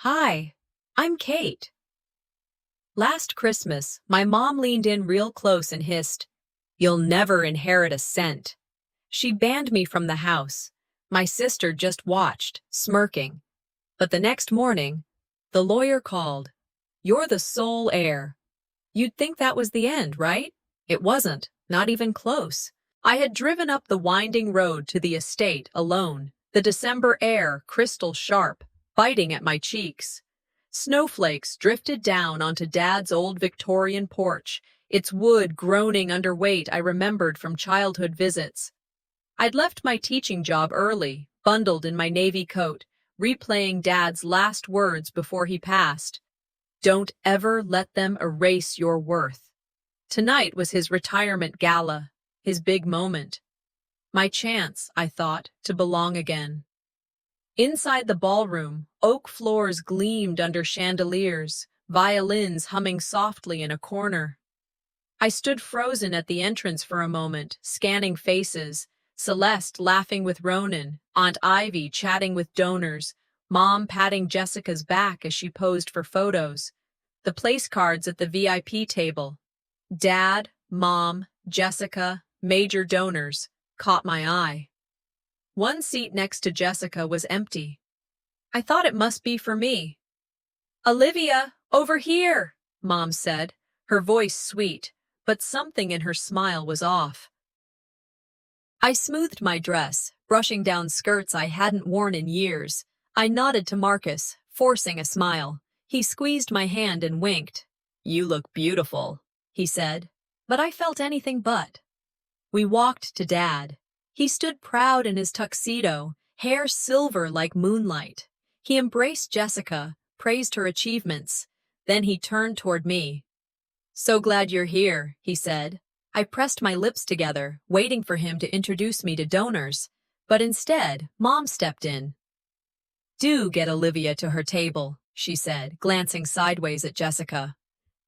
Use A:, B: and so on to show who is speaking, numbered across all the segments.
A: Hi, I'm Kate. Last Christmas, my mom leaned in real close and hissed, "You'll never inherit a cent." She banned me from the house. My sister just watched, smirking. But the next morning, the lawyer called. "You're the sole heir." You'd think that was the end, right? It wasn't, not even close. I had driven up the winding road to the estate alone, the December air crystal sharp, biting at my cheeks. Snowflakes drifted down onto Dad's old Victorian porch, its wood groaning under weight I remembered from childhood visits. I'd left my teaching job early, bundled in my navy coat, replaying Dad's last words before he passed. "Don't ever let them erase your worth." Tonight was his retirement gala, his big moment. My chance, I thought, to belong again. Inside the ballroom, oak floors gleamed under chandeliers, violins humming softly in a corner. I stood frozen at the entrance for a moment, scanning faces, Celeste laughing with Ronan, Aunt Ivy chatting with donors, Mom patting Jessica's back as she posed for photos, the place cards at the VIP table. Dad, Mom, Jessica, major donors, caught my eye. One seat next to Jessica was empty. I thought it must be for me. "Olivia, over here," Mom said, her voice sweet, but something in her smile was off. I smoothed my dress, brushing down skirts I hadn't worn in years. I nodded to Marcus, forcing a smile. He squeezed my hand and winked. "You look beautiful," he said, but I felt anything but. We walked to Dad. He stood proud in his tuxedo, hair silver like moonlight. He embraced Jessica, praised her achievements. Then he turned toward me. "So glad you're here," he said. I pressed my lips together, waiting for him to introduce me to donors. But instead, Mom stepped in. "Do get Olivia to her table," she said, glancing sideways at Jessica.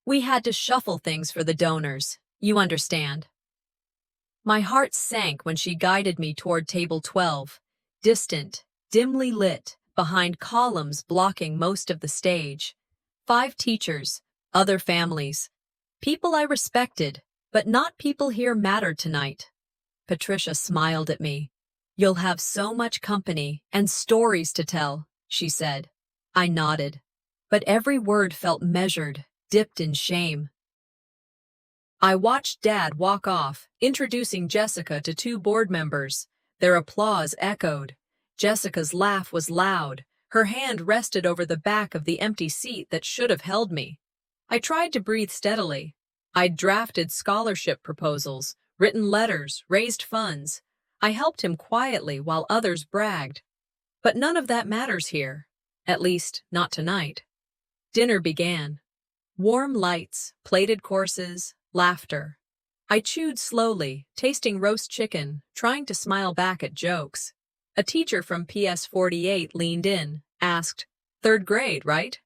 A: "We had to shuffle things for the donors. You understand." My heart sank when she guided me toward table 12, distant, dimly lit, behind columns blocking most of the stage. 5 teachers, other families, people I respected, but not people here mattered tonight. Patricia smiled at me. "You'll have so much company and stories to tell," she said. I nodded, but every word felt measured, dipped in shame. I watched Dad walk off, introducing Jessica to 2 board members. Their applause echoed. Jessica's laugh was loud. Her hand rested over the back of the empty seat that should have held me. I tried to breathe steadily. I'd drafted scholarship proposals, written letters, raised funds. I helped him quietly while others bragged. But none of that matters here. At least, not tonight. Dinner began. Warm lights, plated courses, laughter. I chewed slowly, tasting roast chicken, trying to smile back at jokes. A teacher from PS 48 leaned in, asked, "Third grade, right?"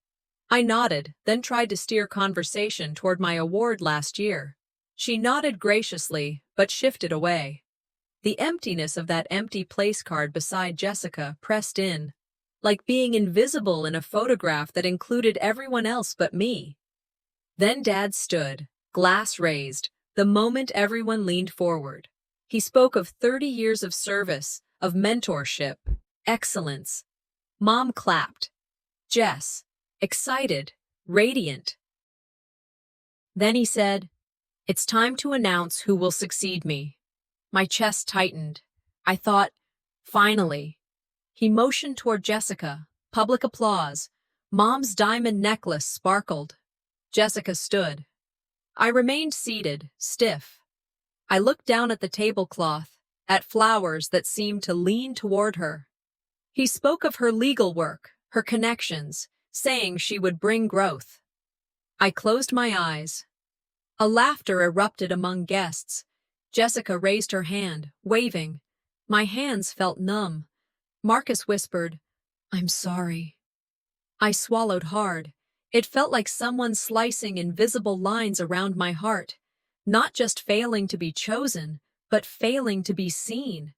A: I nodded, then tried to steer conversation toward my award last year. She nodded graciously, but shifted away. The emptiness of that empty place card beside Jessica pressed in, like being invisible in a photograph that included everyone else but me. Then Dad stood, glass raised, the moment everyone leaned forward. He spoke of 30 years of service, of mentorship, excellence. Mom clapped. Jess, excited, radiant. Then he said, "It's time to announce who will succeed me." My chest tightened. I thought, finally. He motioned toward Jessica. Public applause. Mom's diamond necklace sparkled. Jessica stood. I remained seated, stiff. I looked down at the tablecloth, at flowers that seemed to lean toward her. He spoke of her legal work, her connections, saying she would bring growth. I closed my eyes. A laughter erupted among guests. Jessica raised her hand, waving. My hands felt numb. Marcus whispered, "I'm sorry." I swallowed hard. It felt like someone slicing invisible lines around my heart, not just failing to be chosen, but failing to be seen.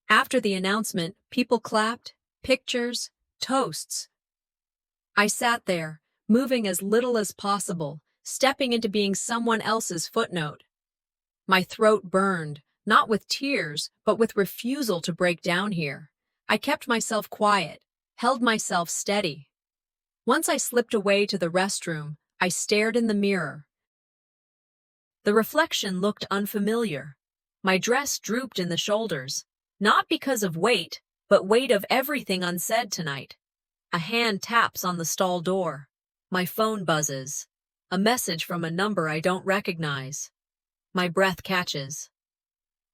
A: After the announcement, people clapped, pictures, toasts. I sat there, moving as little as possible, stepping into being someone else's footnote. My throat burned, not with tears, but with refusal to break down here. I kept myself quiet, held myself steady. Once I slipped away to the restroom, I stared in the mirror. The reflection looked unfamiliar. My dress drooped in the shoulders, not because of weight, but weight of everything unsaid tonight. A hand taps on the stall door. My phone buzzes. A message from a number I don't recognize. My breath catches.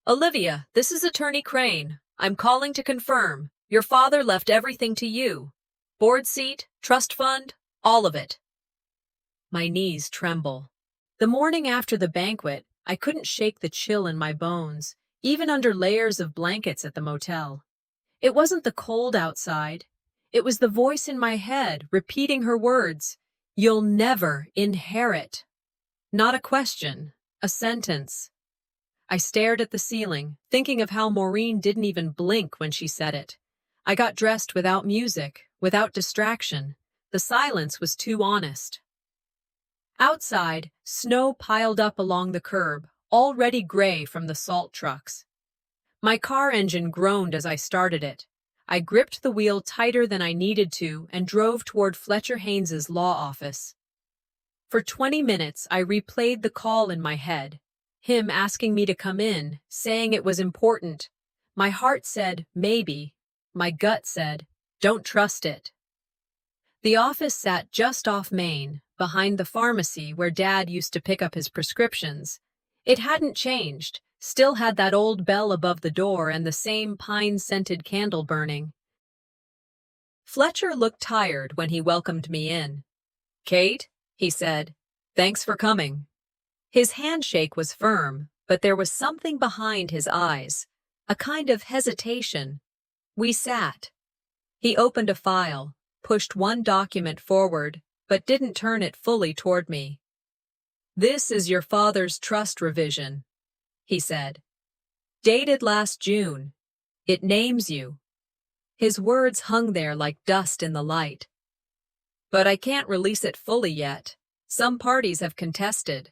A: Olivia, this is Attorney Crane. I'm calling to confirm. Your father left everything to you. Board seat, trust fund, all of it. My knees tremble. The morning after the banquet, I couldn't shake the chill in my bones, even under layers of blankets at the motel. It wasn't the cold outside. It was the voice in my head repeating her words. You'll never inherit. Not a question, a sentence. I stared at the ceiling, thinking of how Maureen didn't even blink when she said it. I got dressed without music, without distraction. The silence was too honest. Outside, snow piled up along the curb, already gray from the salt trucks. My car engine groaned as I started it. I gripped the wheel tighter than I needed to and drove toward Fletcher Haynes's law office. For 20 minutes, I replayed the call in my head. Him asking me to come in, saying it was important. My heart said, maybe. My gut said, don't trust it. The office sat just off Main, behind the pharmacy where Dad used to pick up his prescriptions. It hadn't changed, still had that old bell above the door and the same pine-scented candle burning. Fletcher looked tired when he welcomed me in. Kate, he said, thanks for coming. His handshake was firm, but there was something behind his eyes, a kind of hesitation. We sat. He opened a file, pushed one document forward, but didn't turn it fully toward me. This is your father's trust revision, he said. Dated last June. It names you. His words hung there like dust in the light. But I can't release it fully yet. Some parties have contested.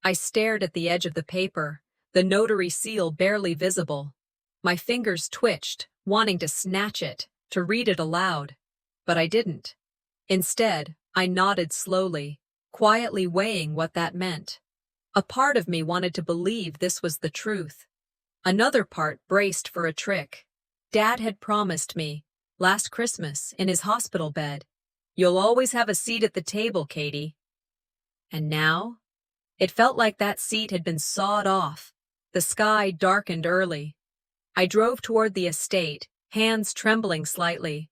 A: I stared at the edge of the paper, the notary seal barely visible. My fingers twitched, wanting to snatch it, to read it aloud. But I didn't. Instead, I nodded slowly, quietly weighing what that meant. A part of me wanted to believe this was the truth. Another part braced for a trick. Dad had promised me, last Christmas, in his hospital bed, you'll always have a seat at the table, Katie. And now? It felt like that seat had been sawed off. The sky darkened early. I drove toward the estate, hands trembling slightly.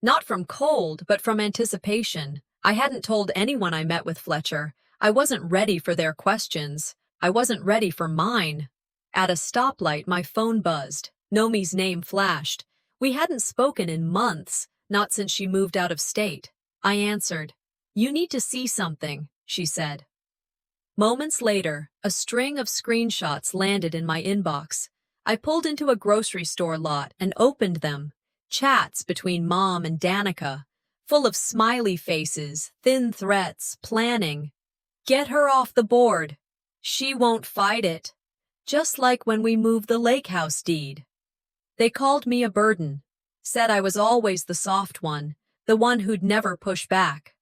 A: Not from cold, but from anticipation. I hadn't told anyone I met with Fletcher. I wasn't ready for their questions. I wasn't ready for mine. At a stoplight, my phone buzzed. Nomi's name flashed. We hadn't spoken in months, not since she moved out of state. I answered. You need to see something, she said. Moments later, a string of screenshots landed in my inbox. I pulled into a grocery store lot and opened them. Chats between Mom and Danica, full of smiley faces, thin threats, planning. Get her off the board. She won't fight it. Just like when we moved the lake house deed. They called me a burden, said I was always the soft one, the one who'd never push back.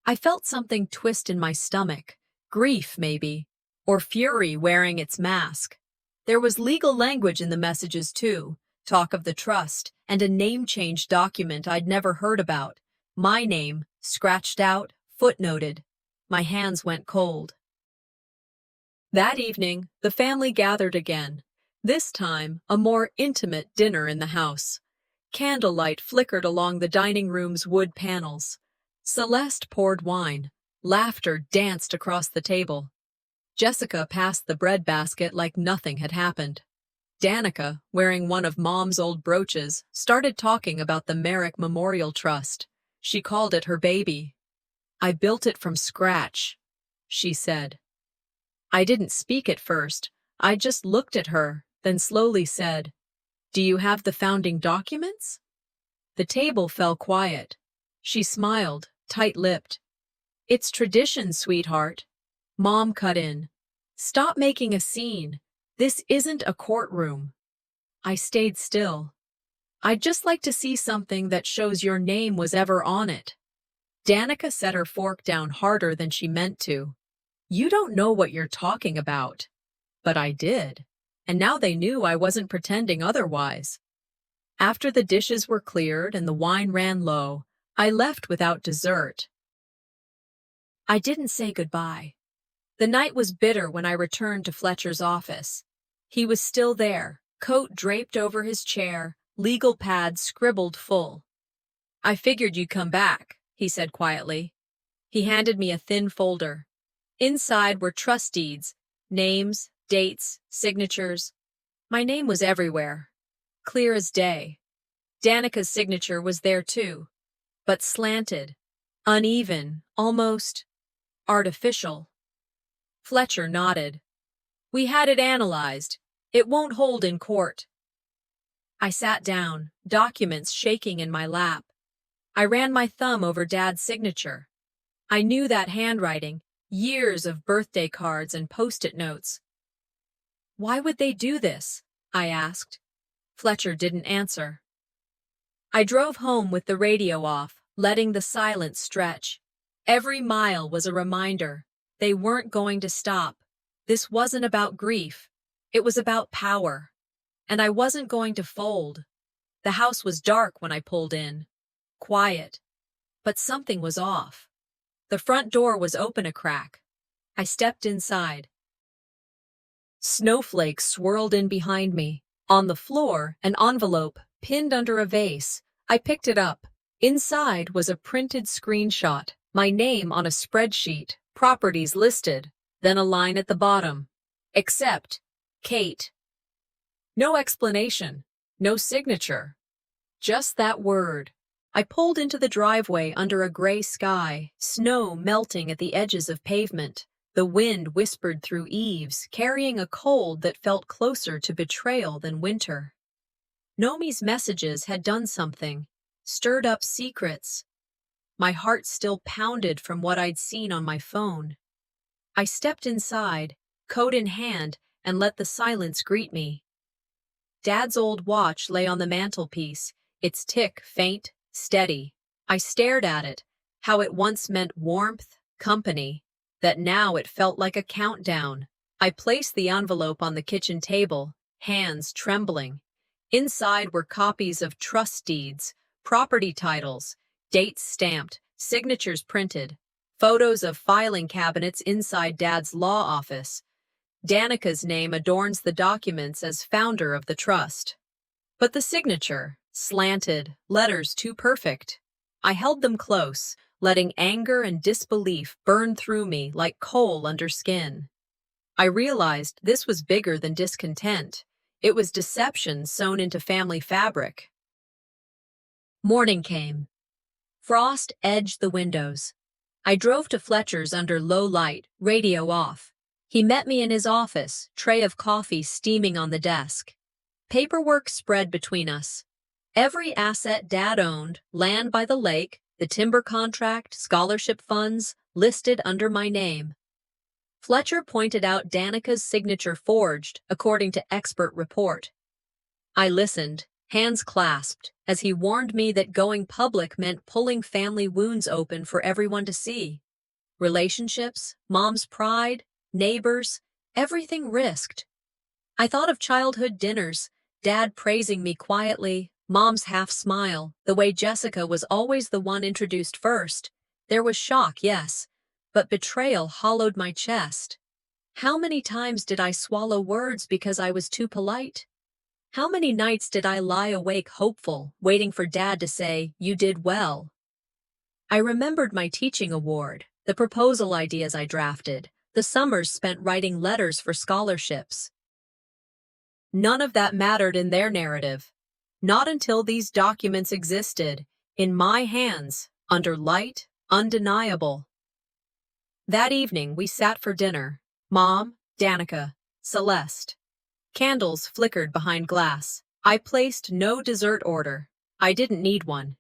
A: I felt something twist in my stomach, grief maybe, or fury wearing its mask. There was legal language in the messages too, talk of the trust, and a name change document I'd never heard about. My name, scratched out, footnoted. My hands went cold. That evening, the family gathered again. This time, a more intimate dinner in the house. Candlelight flickered along the dining room's wood panels. Celeste poured wine. Laughter danced across the table. Jessica passed the bread basket like nothing had happened. Danica, wearing one of Mom's old brooches, started talking about the Merrick Memorial Trust. She called it her baby. I built it from scratch, she said. I didn't speak at first. I just looked at her, then slowly said, Do you have the founding documents? The table fell quiet. She smiled, tight-lipped. It's tradition, sweetheart. Mom cut in. Stop making a scene. This isn't a courtroom. I stayed still. I'd just like to see something that shows your name was ever on it. Danica set her fork down harder than she meant to. You don't know what you're talking about. But I did. And now they knew I wasn't pretending otherwise. After the dishes were cleared and the wine ran low, I left without dessert. I didn't say goodbye. The night was bitter when I returned to Fletcher's office. He was still there, coat draped over his chair, legal pads scribbled full. I figured you'd come back, he said quietly. He handed me a thin folder. Inside were trust deeds, names, dates, signatures. My name was everywhere, clear as day. Danica's signature was there too, but slanted, uneven, almost artificial. Fletcher nodded. We had it analyzed. It won't hold in court. I sat down, documents shaking in my lap. I ran my thumb over Dad's signature. I knew that handwriting, years of birthday cards and post-it notes. Why would they do this? I asked. Fletcher didn't answer. I drove home with the radio off, letting the silence stretch. Every mile was a reminder. They weren't going to stop. This wasn't about grief. It was about power. And I wasn't going to fold. The house was dark when I pulled in. Quiet. But something was off. The front door was open a crack. I stepped inside. Snowflakes swirled in behind me. On the floor, an envelope, pinned under a vase. I picked it up. Inside was a printed screenshot. My name on a spreadsheet, properties listed, then a line at the bottom. Accept, Kate. No explanation, no signature. Just that word. I pulled into the driveway under a gray sky, snow melting at the edges of pavement. The wind whispered through eaves, carrying a cold that felt closer to betrayal than winter. Nomi's messages had done something, stirred up secrets. My heart still pounded from what I'd seen on my phone. I stepped inside, coat in hand, and let the silence greet me. Dad's old watch lay on the mantelpiece, its tick faint, steady. I stared at it, how it once meant warmth, company, that now it felt like a countdown. I placed the envelope on the kitchen table, hands trembling. Inside were copies of trust deeds, property titles, dates stamped, signatures printed, photos of filing cabinets inside Dad's law office. Danica's name adorns the documents as founder of the trust. But the signature, slanted, letters too perfect. I held them close, letting anger and disbelief burn through me like coal under skin. I realized this was bigger than discontent. It was deception sewn into family fabric. Morning came. Frost edged the windows. I drove to Fletcher's under low light, radio off. He met me in his office, tray of coffee steaming on the desk. Paperwork spread between us. Every asset Dad owned, land by the lake, the timber contract, scholarship funds, listed under my name. Fletcher pointed out Danica's signature forged, according to expert report. I listened, hands clasped, as he warned me that going public meant pulling family wounds open for everyone to see. Relationships, Mom's pride, neighbors, everything risked. I thought of childhood dinners, Dad praising me quietly, Mom's half smile, the way Jessica was always the one introduced first. There was shock, yes, but betrayal hollowed my chest. How many times did I swallow words because I was too polite? How many nights did I lie awake hopeful, waiting for Dad to say, "You did well"? I remembered my teaching award, the proposal ideas I drafted, the summers spent writing letters for scholarships. None of that mattered in their narrative. Not until these documents existed, in my hands, under light, undeniable. That evening we sat for dinner. Mom, Danica, Celeste. Candles flickered behind glass. I placed no dessert order. I didn't need one.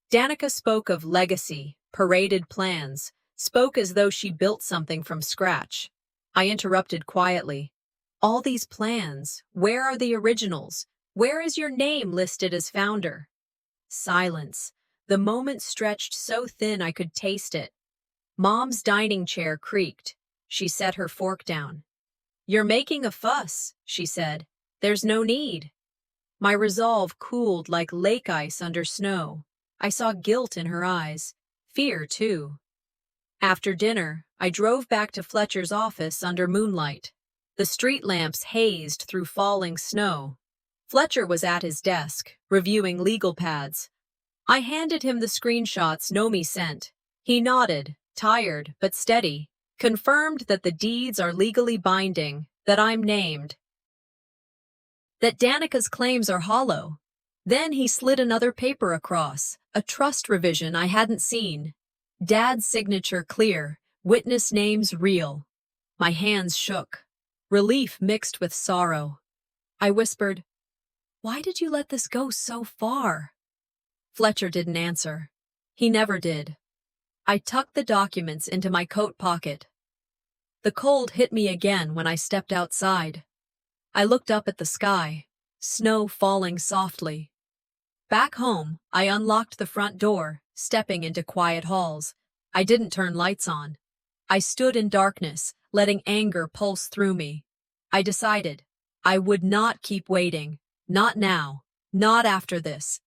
A: Danica spoke of legacy, paraded plans, spoke as though she built something from scratch. I interrupted quietly. All these plans, where are the originals? Where is your name listed as founder? Silence. The moment stretched so thin I could taste it. Mom's dining chair creaked. She set her fork down. "You're making a fuss," she said. "There's no need." My resolve cooled like lake ice under snow. I saw guilt in her eyes. Fear, too. After dinner, I drove back to Fletcher's office under moonlight. The street lamps hazed through falling snow. Fletcher was at his desk, reviewing legal pads. I handed him the screenshots Nomi sent. He nodded, tired but steady, confirmed that the deeds are legally binding, that I'm named, that Danica's claims are hollow. Then he slid another paper across, a trust revision I hadn't seen. Dad's signature clear, witness names real. My hands shook. Relief mixed with sorrow. I whispered, "Why did you let this go so far?" Fletcher didn't answer. He never did. I tucked the documents into my coat pocket. The cold hit me again when I stepped outside. I looked up at the sky, snow falling softly. Back home, I unlocked the front door, stepping into quiet halls. I didn't turn lights on. I stood in darkness, letting anger pulse through me. I decided I would not keep waiting. Not now. Not after this.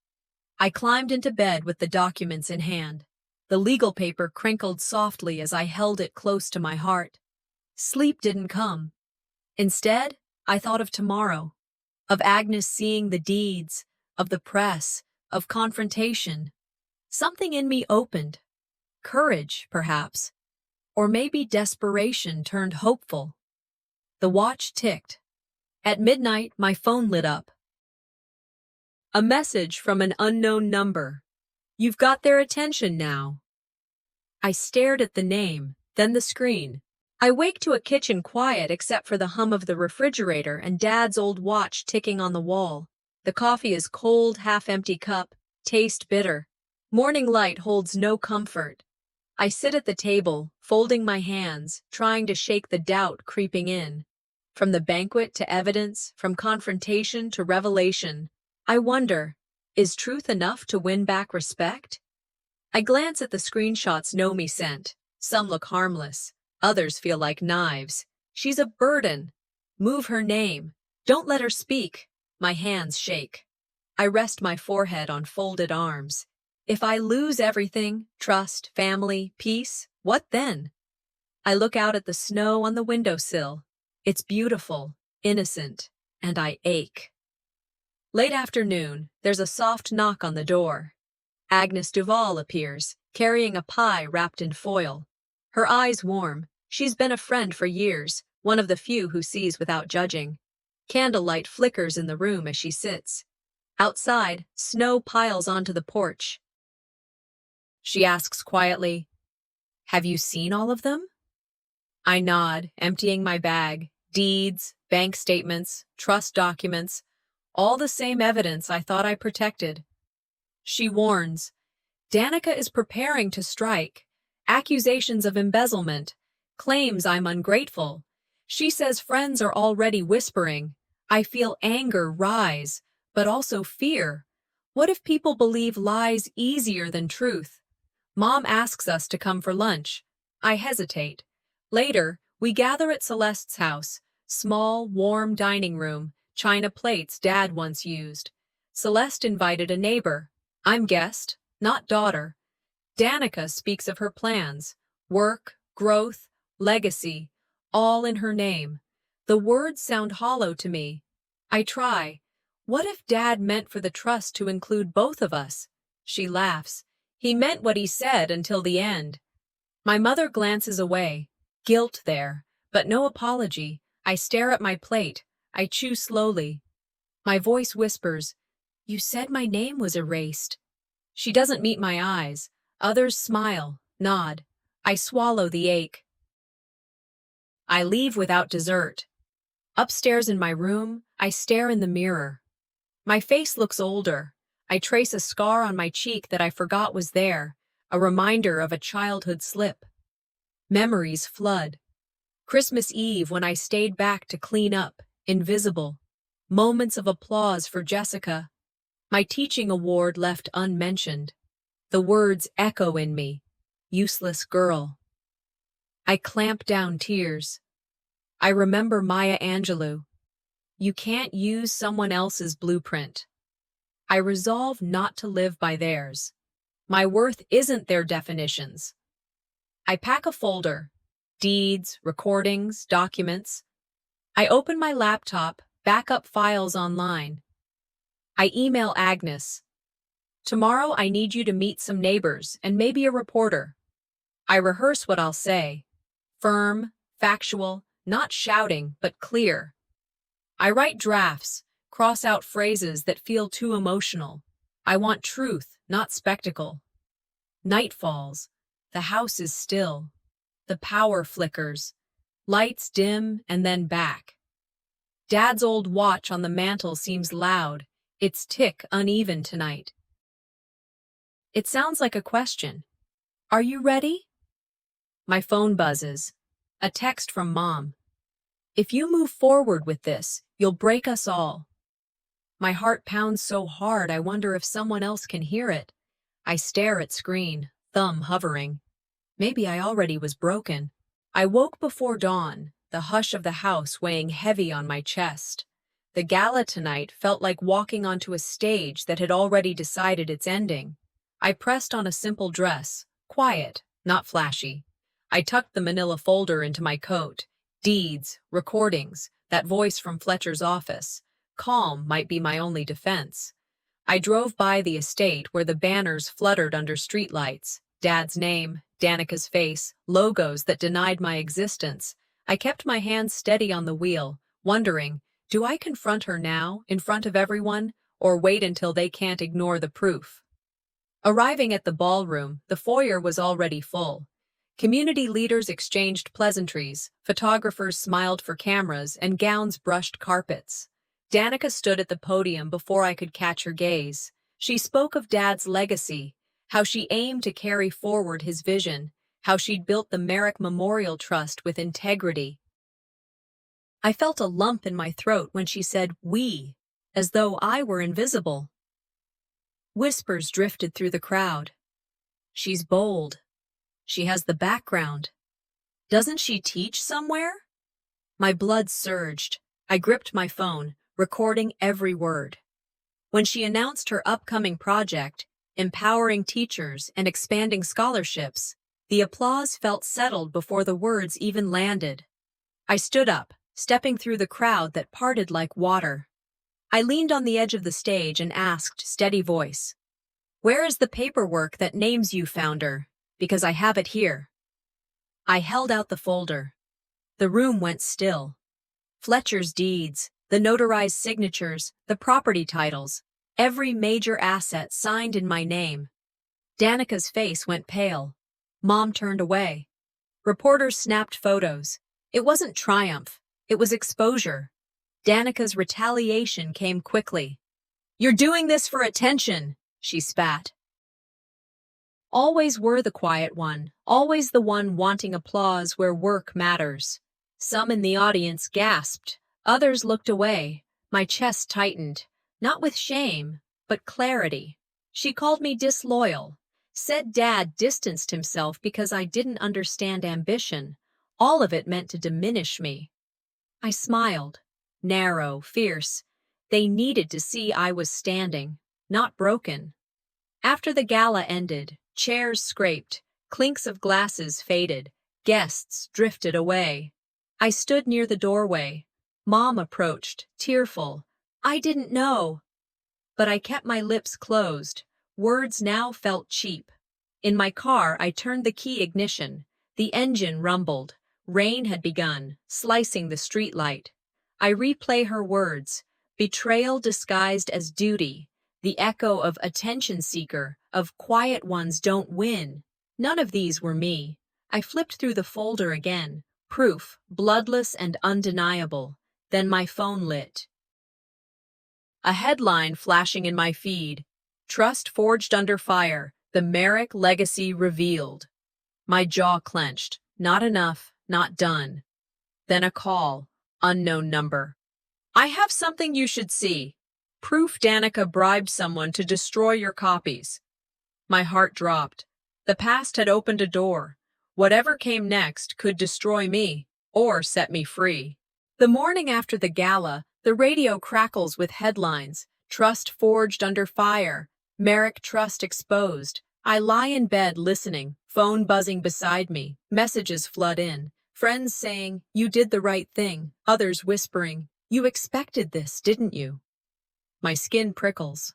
A: I climbed into bed with the documents in hand. The legal paper crinkled softly as I held it close to my heart. Sleep didn't come. Instead, I thought of tomorrow, of Agnes seeing the deeds, of the press, of confrontation. Something in me opened. Courage, perhaps. Or maybe desperation turned hopeful. The watch ticked. At midnight, my phone lit up. A message from an unknown number. "You've got their attention now." I stared at the name, then the screen. I waked to a kitchen quiet except for the hum of the refrigerator and Dad's old watch ticking on the wall. The coffee is cold, half-empty cup, taste bitter. Morning light holds no comfort. I sit at the table, folding my hands, trying to shake the doubt creeping in. From the banquet to evidence, from confrontation to revelation, I wonder, is truth enough to win back respect? I glance at the screenshots Nomi sent. Some look harmless. Others feel like knives. She's a burden. Move her name. Don't let her speak. My hands shake. I rest my forehead on folded arms. If I lose everything, trust, family, peace, what then? I look out at the snow on the windowsill. It's beautiful, innocent, and I ache. Late afternoon, there's a soft knock on the door. Agnes Duval appears, carrying a pie wrapped in foil. Her eyes warm. She's been a friend for years, one of the few who sees without judging. Candlelight flickers in the room as she sits. Outside, snow piles onto the porch. She asks quietly, "Have you seen all of them?" I nod, emptying my bag. Deeds, bank statements, trust documents, all the same evidence I thought I protected. She warns, "Danica is preparing to strike. Accusations of embezzlement. Claims I'm ungrateful. She says friends are already whispering. I feel anger rise, but also fear. What if people believe lies easier than truth? Mom asks us to come for lunch. I hesitate. Later, we gather at Celeste's house. Small, warm dining room, china plates Dad once used. Celeste invited a neighbor. I'm guest, not daughter. Danica speaks of her plans, work, growth, legacy, all in her name. The words sound hollow to me. I try. What if Dad meant for the trust to include both of us? She laughs. He meant what he said until the end. My mother glances away. Guilt there, but no apology. I stare at my plate. I chew slowly. My voice whispers, "You said my name was erased." She doesn't meet my eyes. Others smile, nod. I swallow the ache. I leave without dessert. Upstairs in my room, I stare in the mirror. My face looks older. I trace a scar on my cheek that I forgot was there, a reminder of a childhood slip. Memories flood. Christmas Eve when I stayed back to clean up, invisible. Moments of applause for Jessica. My teaching award left unmentioned. The words echo in me. Useless girl. I clamp down tears. I remember Maya Angelou. You can't use someone else's blueprint. I resolve not to live by theirs. My worth isn't their definitions. I pack a folder. Deeds, recordings, documents. I open my laptop, backup files online. I email Agnes. Tomorrow I need you to meet some neighbors and maybe a reporter. I rehearse what I'll say. Firm, factual, not shouting, but clear. I write drafts, cross out phrases that feel too emotional. I want truth, not spectacle. Night falls. The house is still. The power flickers. Lights dim and then back. Dad's old watch on the mantel seems loud, its tick uneven tonight. It sounds like a question. Are you ready? My phone buzzes. A text from Mom. If you move forward with this, you'll break us all. My heart pounds so hard I wonder if someone else can hear it. I stare at screen, thumb hovering. Maybe I already was broken. I woke before dawn, the hush of the house weighing heavy on my chest. The gala tonight felt like walking onto a stage that had already decided its ending. I pressed on a simple dress, quiet, not flashy. I tucked the manila folder into my coat. Deeds, recordings, that voice from Fletcher's office. Calm might be my only defense. I drove by the estate where the banners fluttered under streetlights. Dad's name, Danica's face, logos that denied my existence. I kept my hands steady on the wheel, wondering, do I confront her now, in front of everyone, or wait until they can't ignore the proof? Arriving at the ballroom, the foyer was already full. Community leaders exchanged pleasantries, photographers smiled for cameras, and gowns brushed carpets. Danica stood at the podium before I could catch her gaze. She spoke of Dad's legacy, how she aimed to carry forward his vision, how she'd built the Merrick Memorial Trust with integrity. I felt a lump in my throat when she said "we," as though I were invisible. Whispers drifted through the crowd. She's bold. She has the background. Doesn't she teach somewhere? My blood surged. I gripped my phone, recording every word. When she announced her upcoming project, empowering teachers and expanding scholarships, the applause felt settled before the words even landed. I stood up, stepping through the crowd that parted like water. I leaned on the edge of the stage and asked, steady voice, "Where is the paperwork that names you founder? Because I have it here." I held out the folder. The room went still. Fletcher's deeds, the notarized signatures, the property titles, every major asset signed in my name. Danica's face went pale. Mom turned away. Reporters snapped photos. It wasn't triumph. It was exposure. Danica's retaliation came quickly. "You're doing this for attention," she spat. Always were the quiet one, always the one wanting applause where work matters. Some in the audience gasped, others looked away. My chest tightened, not with shame, but clarity. She called me disloyal, said Dad distanced himself because I didn't understand ambition. All of it meant to diminish me. I smiled, narrow, fierce. They needed to see I was standing, not broken. After the gala ended, chairs scraped, clinks of glasses faded, guests drifted away. I stood near the doorway. Mom approached, tearful. "I didn't know." But I kept my lips closed. Words now felt cheap. In my car, I turned the key ignition. The engine rumbled. Rain had begun, slicing the streetlight. I replay her words, betrayal disguised as duty, the echo of attention seeker, of quiet ones don't win. None of these were me. I flipped through the folder again, proof, bloodless and undeniable. Then my phone lit. A headline flashing in my feed. Trust forged under fire, the Merrick legacy revealed. My jaw clenched. Not enough, not done. Then a call, unknown number. I have something you should see. Proof Danica bribed someone to destroy your copies. My heart dropped. The past had opened a door. Whatever came next could destroy me or set me free. The morning after the gala, the radio crackles with headlines. Trust forged under fire. Merrick trust exposed. I lie in bed listening, phone buzzing beside me. Messages flood in. Friends saying, "You did the right thing." Others whispering, "You expected this, didn't you?" My skin prickles.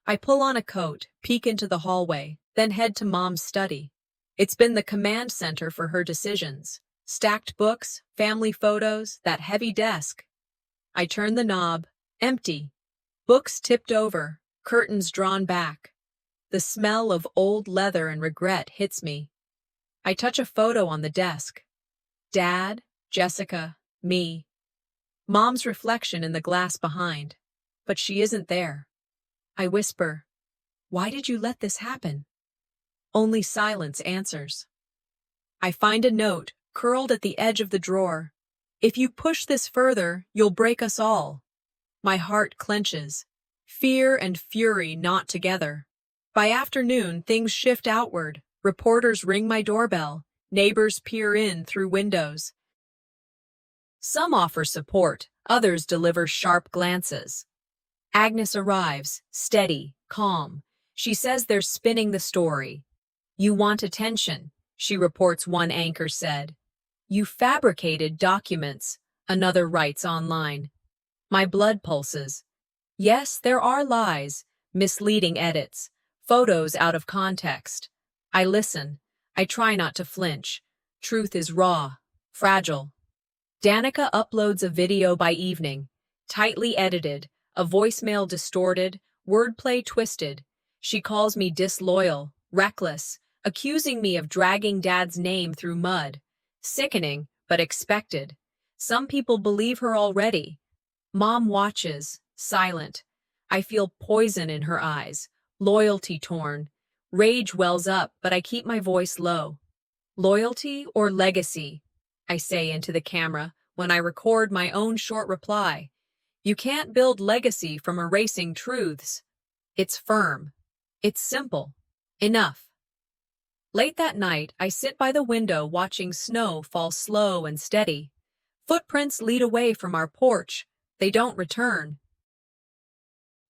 A: I pull on a coat, peek into the hallway, then head to Mom's study. It's been the command center for her decisions. Stacked books, family photos, that heavy desk. I turn the knob, empty. Books tipped over, curtains drawn back. The smell of old leather and regret hits me. I touch a photo on the desk. Dad, Jessica, me. Mom's reflection in the glass behind. But she isn't there. I whisper, "Why did you let this happen?" Only silence answers. I find a note, curled at the edge of the drawer. "If you push this further, you'll break us all." My heart clenches. Fear and fury knot together. By afternoon, things shift outward. Reporters ring my doorbell. Neighbors peer in through windows. Some offer support, others deliver sharp glances. Agnes arrives, steady, calm. She says they're spinning the story. "You want attention," she reports, one anchor said. "You fabricated documents," another writes online. My blood pulses. Yes, there are lies, misleading edits, photos out of context. I listen. I try not to flinch. Truth is raw, fragile. Danica uploads a video by evening, tightly edited, a voicemail distorted, wordplay twisted. She calls me disloyal, reckless, accusing me of dragging Dad's name through mud. Sickening, but expected. Some people believe her already. Mom watches, silent. I feel poison in her eyes, loyalty torn. Rage wells up, but I keep my voice low. Loyalty or legacy? I say into the camera when I record my own short reply. You can't build legacy from erasing truths. It's firm. It's simple. Enough. Late that night, I sit by the window watching snow fall slow and steady. Footprints lead away from our porch. They don't return.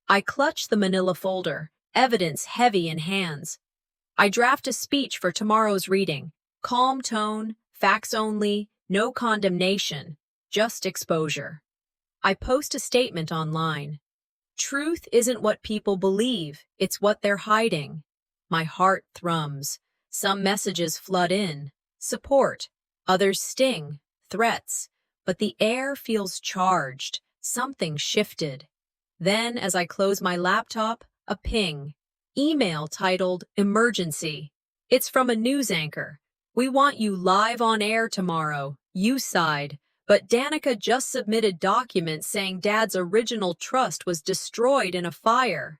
A: I clutch the manila folder, evidence heavy in hands. I draft a speech for tomorrow's reading. Calm tone, facts only, no condemnation, just exposure. I post a statement online. Truth isn't what people believe, it's what they're hiding. My heart thrums. Some messages flood in. Support. Others sting. Threats. But the air feels charged. Something shifted. Then, as I close my laptop, a ping. Email titled Emergency. It's from a news anchor. "We want you live on air tomorrow." You sighed. But Danica just submitted documents saying Dad's original trust was destroyed in a fire.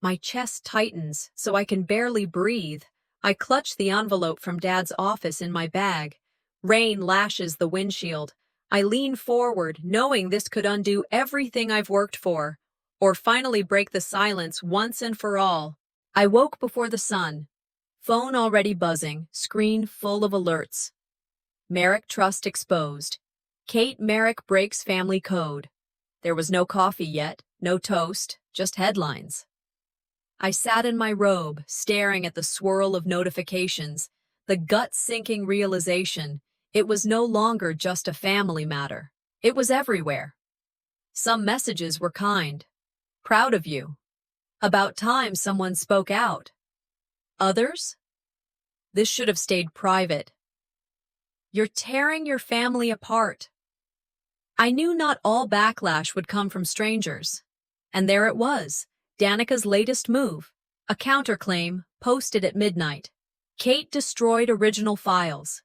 A: My chest tightens, so I can barely breathe. I clutch the envelope from Dad's office in my bag. Rain lashes the windshield. I lean forward, knowing this could undo everything I've worked for, or finally break the silence once and for all. I woke before the sun. Phone already buzzing, screen full of alerts. Merrick trust exposed. Kate Merrick breaks family code. There was no coffee yet, no toast, just headlines. I sat in my robe, staring at the swirl of notifications, the gut-sinking realization it was no longer just a family matter. It was everywhere. Some messages were kind. Proud of you. About time someone spoke out. Others? This should have stayed private. You're tearing your family apart. I knew not all backlash would come from strangers. And there it was, Danica's latest move, a counterclaim posted at midnight. Kate destroyed original files.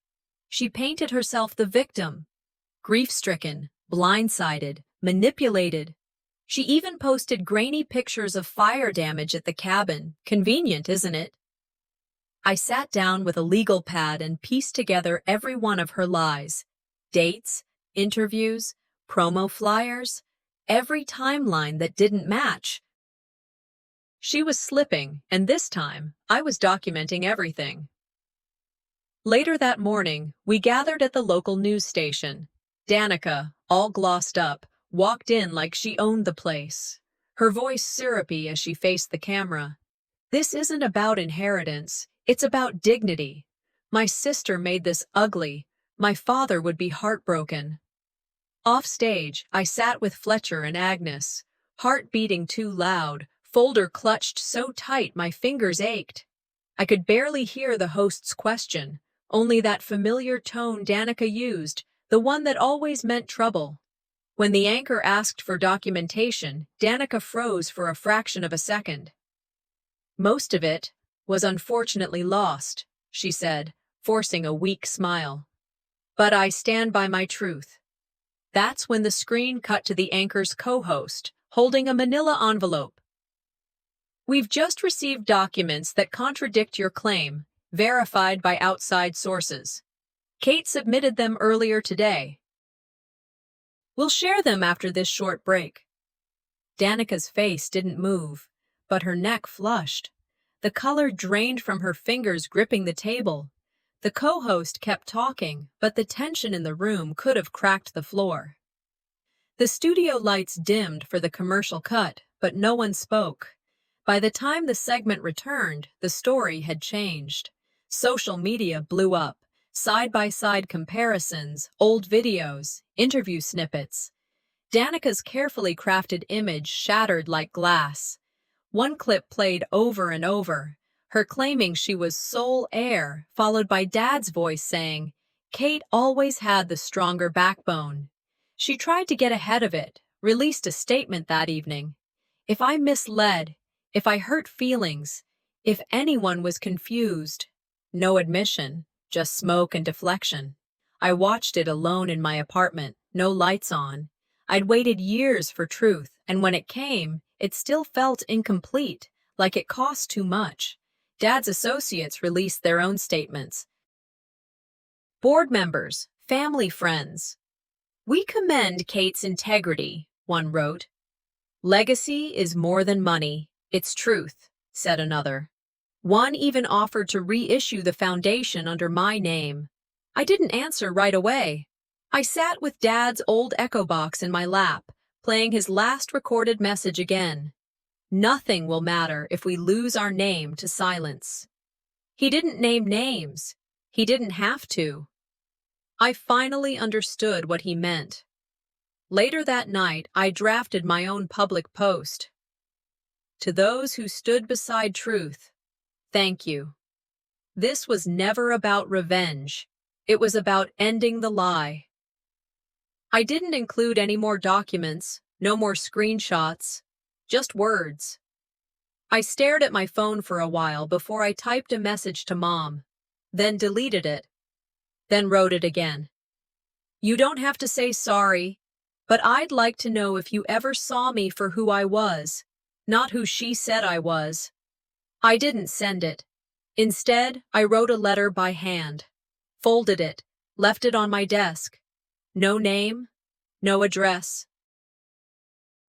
A: She painted herself the victim, grief-stricken, blindsided, manipulated. She even posted grainy pictures of fire damage at the cabin. Convenient, isn't it? I sat down with a legal pad and pieced together every one of her lies. Dates, interviews, promo flyers, every timeline that didn't match. She was slipping, and this time, I was documenting everything. Later that morning, we gathered at the local news station. Danica, all glossed up, walked in like she owned the place, her voice syrupy as she faced the camera. This isn't about inheritance, it's about dignity. My sister made this ugly. My father would be heartbroken. Off stage, I sat with Fletcher and Agnes, heart beating too loud, folder clutched so tight my fingers ached. I could barely hear the host's question, only that familiar tone Danica used, the one that always meant trouble. When the anchor asked for documentation, Danica froze for a fraction of a second. Most of it was unfortunately lost, she said, forcing a weak smile. But I stand by my truth. That's when the screen cut to the anchor's co-host, holding a manila envelope. We've just received documents that contradict your claim, verified by outside sources. Kate submitted them earlier today. We'll share them after this short break. Danica's face didn't move, but her neck flushed. The color drained from her fingers gripping the table. The co-host kept talking, but the tension in the room could have cracked the floor. The studio lights dimmed for the commercial cut, but no one spoke. By the time the segment returned, the story had changed. Social media blew up. Side-by-side comparisons, old videos, interview snippets. Danica's carefully crafted image shattered like glass. One clip played over and over, her claiming she was sole heir, followed by Dad's voice saying, Kate always had the stronger backbone. She tried to get ahead of it, released a statement that evening. If I misled, if I hurt feelings, if anyone was confused, no admission, just smoke and deflection. I watched it alone in my apartment, no lights on. I'd waited years for truth, and when it came, it still felt incomplete, like it cost too much. Dad's associates released their own statements. Board members, family friends. We commend Kate's integrity, one wrote. Legacy is more than money, it's truth, said another. One even offered to reissue the foundation under my name. I didn't answer right away. I sat with Dad's old echo box in my lap, playing his last recorded message again. Nothing will matter if we lose our name to silence. He didn't name names. He didn't have to. I finally understood what he meant. Later that night, I drafted my own public post. To those who stood beside truth, thank you. This was never about revenge. It was about ending the lie. I didn't include any more documents, no more screenshots, just words. I stared at my phone for a while before I typed a message to Mom, then deleted it, then wrote it again. You don't have to say sorry, but I'd like to know if you ever saw me for who I was, not who she said I was. I didn't send it. Instead, I wrote a letter by hand, folded it, left it on my desk. No name, no address.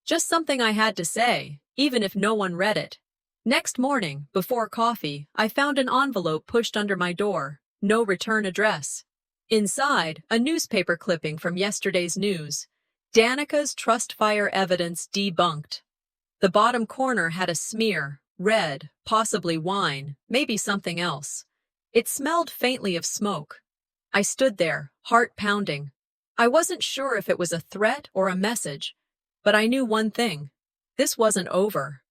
A: Just something I had to say, even if no one read it. Next morning, before coffee, I found an envelope pushed under my door, no return address. Inside, a newspaper clipping from yesterday's news. Danica's trust fire evidence debunked. The bottom corner had a smear, red, possibly wine, maybe something else. It smelled faintly of smoke. I stood there, heart pounding. I wasn't sure if it was a threat or a message, but I knew one thing. This wasn't over.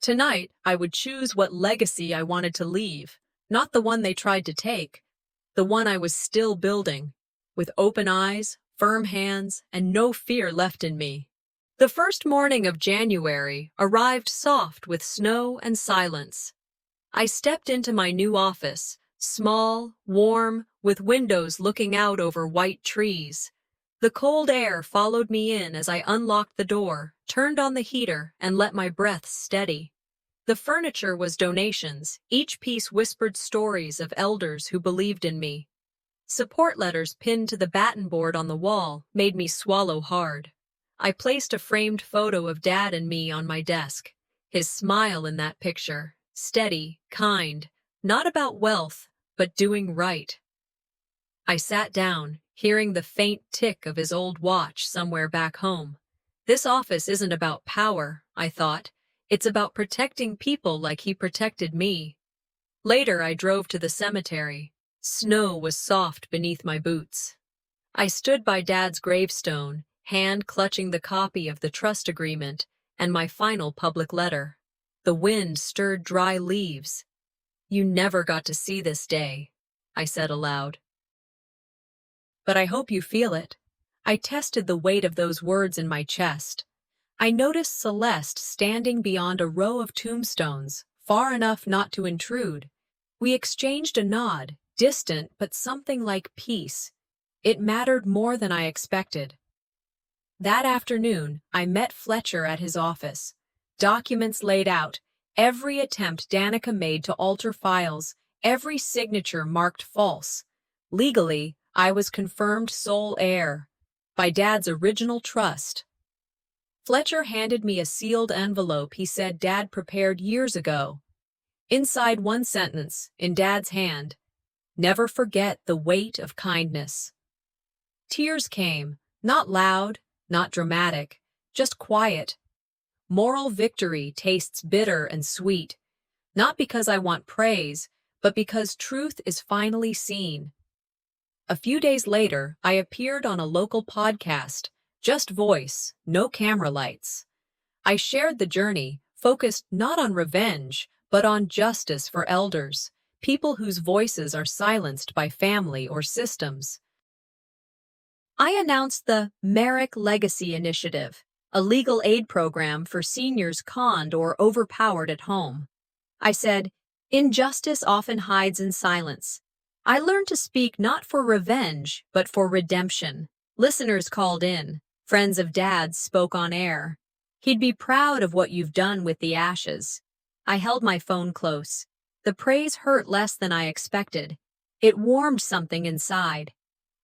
A: Tonight, I would choose what legacy I wanted to leave, not the one they tried to take, the one I was still building, with open eyes, firm hands, and no fear left in me. The first morning of January arrived soft with snow and silence. I stepped into my new office, small, warm, with windows looking out over white trees. The cold air followed me in as I unlocked the door, turned on the heater, and let my breath steady. The furniture was donations. Each piece whispered stories of elders who believed in me. Support letters pinned to the batten board on the wall made me swallow hard. I placed a framed photo of Dad and me on my desk. His smile in that picture, steady, kind, not about wealth, but doing right. I sat down, hearing the faint tick of his old watch somewhere back home. This office isn't about power, I thought. It's about protecting people like he protected me. Later, I drove to the cemetery. Snow was soft beneath my boots. I stood by Dad's gravestone, hand clutching the copy of the trust agreement and my final public letter. The wind stirred dry leaves. "You never got to see this day," I said aloud. "But I hope you feel it." I tested the weight of those words in my chest. I noticed Celeste standing beyond a row of tombstones, far enough not to intrude. We exchanged a nod, distant but something like peace. It mattered more than I expected. That afternoon, I met Fletcher at his office. Documents laid out, every attempt Danica made to alter files, every signature marked false. Legally, I was confirmed sole heir, by Dad's original trust. Fletcher handed me a sealed envelope he said Dad prepared years ago. Inside one sentence, in Dad's hand, "Never forget the weight of kindness." Tears came, not loud, not dramatic, just quiet. Moral victory tastes bitter and sweet, not because I want praise, but because truth is finally seen. A few days later, I appeared on a local podcast, just voice, no camera lights. I shared the journey, focused not on revenge, but on justice for elders, people whose voices are silenced by family or systems. I announced the Merrick Legacy Initiative, a legal aid program for seniors conned or overpowered at home. I said, "Injustice often hides in silence." I learned to speak not for revenge, but for redemption. Listeners called in. Friends of Dad's spoke on air. "He'd be proud of what you've done with the ashes." I held my phone close. The praise hurt less than I expected. It warmed something inside.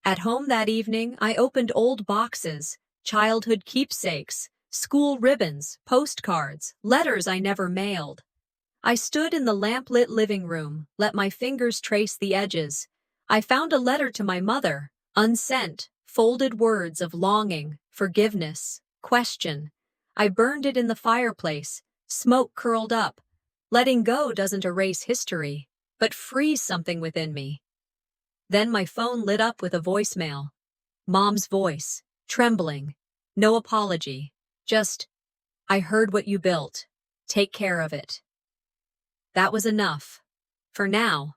A: At home that evening, I opened old boxes, childhood keepsakes, school ribbons, postcards, letters I never mailed. I stood in the lamp-lit living room, let my fingers trace the edges. I found a letter to my mother, unsent, folded words of longing, forgiveness, question. I burned it in the fireplace, smoke curled up. Letting go doesn't erase history, but frees something within me. Then my phone lit up with a voicemail. Mom's voice, trembling. No apology, just, "I heard what you built. Take care of it." That was enough. For now.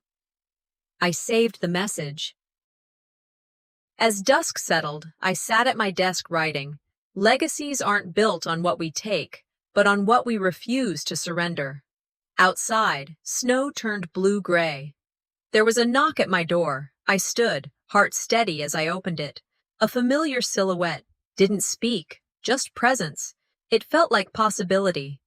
A: I saved the message. As dusk settled, I sat at my desk writing. Legacies aren't built on what we take, but on what we refuse to surrender. Outside, snow turned blue-gray. There was a knock at my door. I stood, heart steady as I opened it. A familiar silhouette. Didn't speak, just presence. It felt like possibility.